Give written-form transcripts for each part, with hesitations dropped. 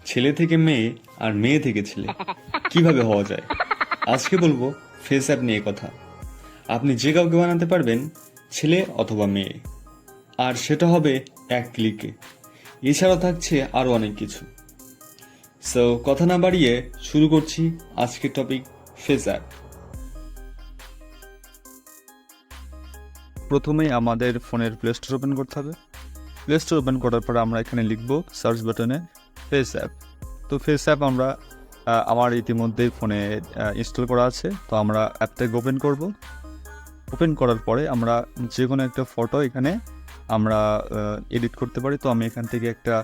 ছেলে থেকে মেয়ে আর মেয়ে থেকে ছেলে কিভাবে হওয়া যায়। আজকে বলবো ফেস অ্যাপ নিয়ে কথা। আপনি যে কাউকে বানাতে পারবেন ছেলে অথবা মেয়ে, আর সেটা হবে এক ক্লিকে। এছাড়াও থাকছে আরও অনেক কিছু। সো কথা না বাড়িয়ে শুরু করছি আজকের টপিক, ফেস অ্যাপ। প্রথমেই আমাদের ফোনের প্লে স্টোর ওপেন করতে হবে। প্লে স্টোর ওপেন করার পর আমরা এখানে লিখব সার্চ বাটনে ফেস অ্যাপ। তো ফেস অ্যাপ আমার ইতিমধ্যেই ফোনে ইনস্টল করা আছে। তো আমরা অ্যাপটাকে ওপেন করব। ওপেন করার পরে আমরা যে কোনো একটা ফটো এখানে আমরা এডিট করতে পারি। তো আমি এখান থেকে একটা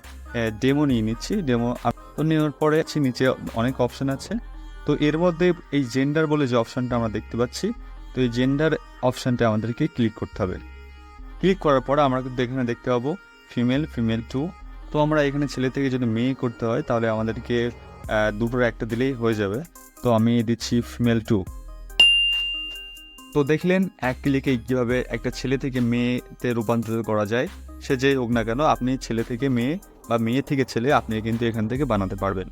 ডেমো নিয়ে নিচ্ছি। ডেমো তো নেওয়ার পরে নিচে অনেক অপশান আছে। তো এর মধ্যে এই জেন্ডার বলে যে অপশানটা আমরা দেখতে পাচ্ছি, তো এই জেন্ডার অপশানটা আমাদেরকে ক্লিক করতে হবে। ক্লিক করার পরে আমরা কিন্তু এখানে দেখতে পাবো ফিমেল 2। তো আমরা এখানে ছেলে থেকে যদি মেয়ে করতে হয় তাহলে আমাদেরকে দুটোর একটা দিলেই হয়ে যাবে। তো আমি দিচ্ছি ফিমেল 2। তো দেখলেন এক ক্লিকে কীভাবে একটা ছেলে থেকে মেয়েতে রূপান্তরিত করা যায়। সে যে হোক না কেন, আপনি ছেলে থেকে মেয়ে বা মেয়ে থেকে ছেলে আপনি কিন্তু এখান থেকে বানাতে পারবেন।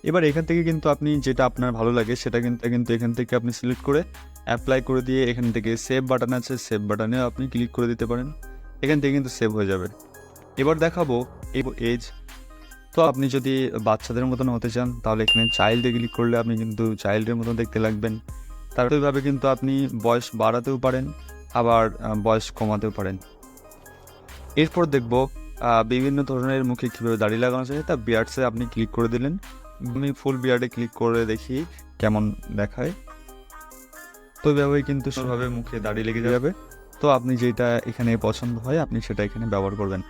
এবার এখান থেকে কিন্তু আপনি যেটা আপনার ভালো লাগে সেটা কিন্তু এখান থেকে আপনি সিলেক্ট করে অ্যাপ্লাই করে দিয়ে এখান থেকে সেভ বাটন আছে, সেভ বাটনেও আপনি ক্লিক করে দিতে পারেন। এখান থেকে কিন্তু সেভ হয়ে যাবে। এবার দেখাবো এজ। তো আপনি যদি বাচ্চাদের মতন হতে চান তাহলে এখানে চাইল্ডে ক্লিক করলে আপনি কিন্তু চাইল্ডের মতন দেখতে লাগবেন। তারপরে কিন্তু আপনি বয়স বাড়াতেও পারেন, আবার বয়স কমাতেও পারেন। এরপর দেখব বিভিন্ন ধরনের মুখে কীভাবে দাড়ি লাগানো যায়। তা বিয়ার্ডসে আপনি ক্লিক করে দিলেন। আমি ফুল বিয়ার্ডে ক্লিক করে দেখি কেমন দেখায়। তো এইভাবেই কিন্তু সেভাবে মুখে দাড়ি লেগে যাবে। তো আপনি যেটা এখানে পছন্দ হয় আপনি সেটা এখানে ব্যবহার করবেন।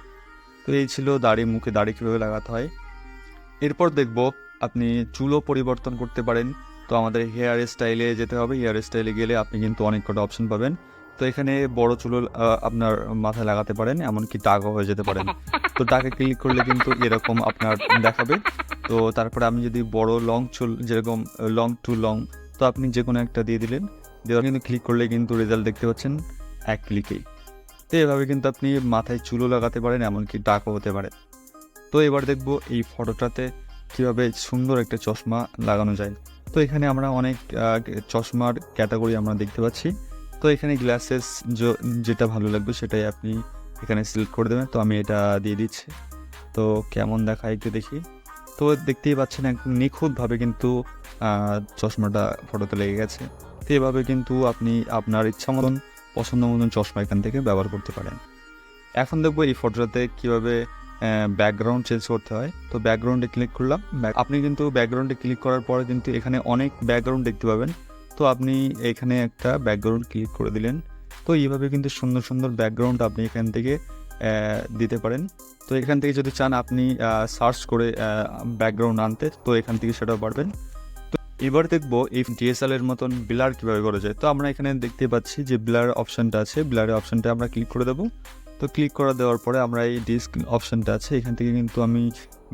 তো এই ছিল মুখে দাড়ি কীভাবে লাগাতে হয়। এরপর দেখব আপনি চুলও পরিবর্তন করতে পারেন। তো আমাদের হেয়ার স্টাইলে যেতে হবে। হেয়ার স্টাইলে গেলে আপনি কিন্তু অনেক কটা অপশন পাবেন। তো এখানে বড় চুলও আপনার মাথায় লাগাতে পারেন, এমনকি টাকও হয়ে যেতে পারেন। তো টাকে ক্লিক করলে কিন্তু এরকম আপনার দেখাবে। তো তারপরে আমি যদি বড় লং চুল, যেরকম লং টু লং, তো আপনি যে কোনো একটা দিয়ে দিলেন। দেওয়ার কিন্তু ক্লিক করলে কিন্তু রেজাল্ট দেখতে পাচ্ছেন এক ক্লিকেই। তো এভাবে কিন্তু আপনি মাথায় চুলও লাগাতে পারেন, এমনকি টাকও হতে পারে। তো এবার দেখব এই ফটোটাতে কীভাবে সুন্দর একটা চশমা লাগানো যায়। তো এখানে আমরা অনেক চশমার ক্যাটাগরি আমরা দেখতে পাচ্ছি। তো এখানে গ্লাসেস যেটা ভালো লাগবে সেটাই আপনি এখানে সিলেক্ট করে দেবেন। তো আমি এটা দিয়ে দিচ্ছি। তো কেমন দেখায় একটু দেখি। তো দেখতেই পাচ্ছেন একদম নিখুঁতভাবে কিন্তু চশমাটা ফটোতে লেগে গেছে। তো এভাবে কিন্তু আপনি আপনার ইচ্ছা মতন পছন্দ মতন চশমা এখান থেকে ব্যবহার করতে পারেন। এখন দেখবো এই ফটোটাতে কীভাবে ব্যাকগ্রাউন্ড চেঞ্জ করতে হয়। তো ব্যাকগ্রাউন্ডে ক্লিক করলাম। আপনি কিন্তু ব্যাকগ্রাউন্ডে ক্লিক করার পরে কিন্তু এখানে অনেক ব্যাকগ্রাউন্ড দেখতে পাবেন। তো আপনি এখানে একটা ব্যাকগ্রাউন্ড ক্লিক করে দিলেন। তো এইভাবে কিন্তু সুন্দর সুন্দর ব্যাকগ্রাউন্ড আপনি এখান থেকে দিতে পারেন। তো এখান থেকে যদি চান আপনি সার্চ করে ব্যাকগ্রাউন্ড আনতে, তো এখান থেকে সেটাও পারবেন। তো এবার দেখবো এই ডিএসএলআর মতন ব্লার কীভাবে করা যায়। তো আমরা এখানে দেখতে পাচ্ছি যে ব্লার অপশানটা আছে। ব্লারের অপশানটা আমরা ক্লিক করে দেবো। তো ক্লিক করে দেওয়ার পরে আমরা এই ডিস্ক অপশানটা আছে, এখান থেকে কিন্তু আমি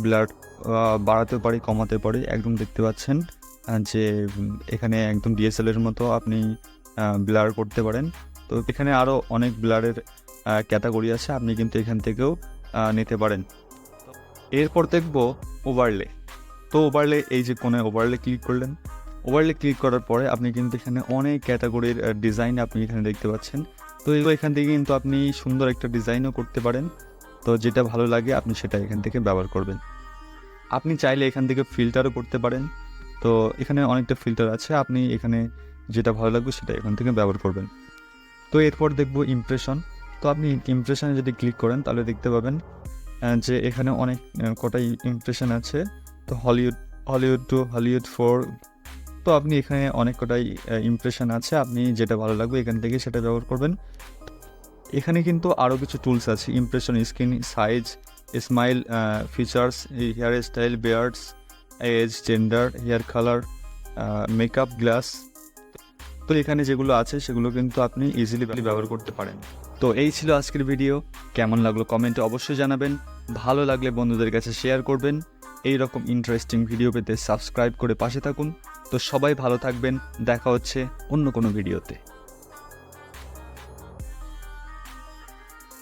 ব্লার বাড়াতে পারি, কমাতে পারি। একদম দেখতে পাচ্ছেন যে এখানে একদম ডিএসএলআর মতো আপনি ব্লার করতে পারেন। তো এখানে আরও অনেক ব্লারের ক্যাটাগরি আছে, আপনি কিন্তু এখান থেকেও নিতে পারেন। এরপর দেখব ওভারলে। তো ওভারলে, এই যে কোণে ওভারলে ক্লিক করলেন। ওভারলে ক্লিক করার পরে আপনি কিন্তু এখানে অনেক ক্যাটাগরির ডিজাইন আপনি এখানে দেখতে পাচ্ছেন। তো এখান থেকে কিন্তু আপনি সুন্দর একটা ডিজাইনও করতে পারেন। তো যেটা ভালো লাগে আপনি সেটা এখান থেকে ব্যবহার করবেন। আপনি চাইলে এখান থেকে ফিল্টারও করতে পারেন। তো এখানে অনেকটা ফিল্টার আছে, আপনি এখানে যেটা ভালো লাগবে সেটা এখান থেকে ব্যবহার করবেন। তো এরপর দেখব ইমপ্রেশন। তো আপনি ইমপ্রেশনে যদি ক্লিক করেন তাহলে দেখতে পাবেন যে এখানে অনেক কটাই ইমপ্রেশন আছে। তো হলিউড টু হলিউড 4। তো আপনি এখানে অনেক কটাই ইমপ্রেশন আছে, আপনি যেটা ভালো লাগবে এখান থেকে সেটা ব্যবহার করবেন। এখানে কিন্তু আরও কিছু টুলস আছে, impression, screen size, smile, features, hair style, beards, age, gender, hair colour, makeup, glass. তো এখানে যেগুলো আছে সেগুলো কিন্তু আপনি ইজিলি ব্যবহার করতে পারেন। তো এই ছিল আজকের ভিডিও। কেমন লাগলো কমেন্টে অবশ্যই জানাবেন। ভালো লাগলে বন্ধুদের কাছে শেয়ার করবেন। এই রকম ইন্টারেস্টিং ভিডিও পেতে সাবস্ক্রাইব করে পাশে থাকুন। তো সবাই ভালো থাকবেন, দেখা হচ্ছে অন্য কোনো ভিডিওতে।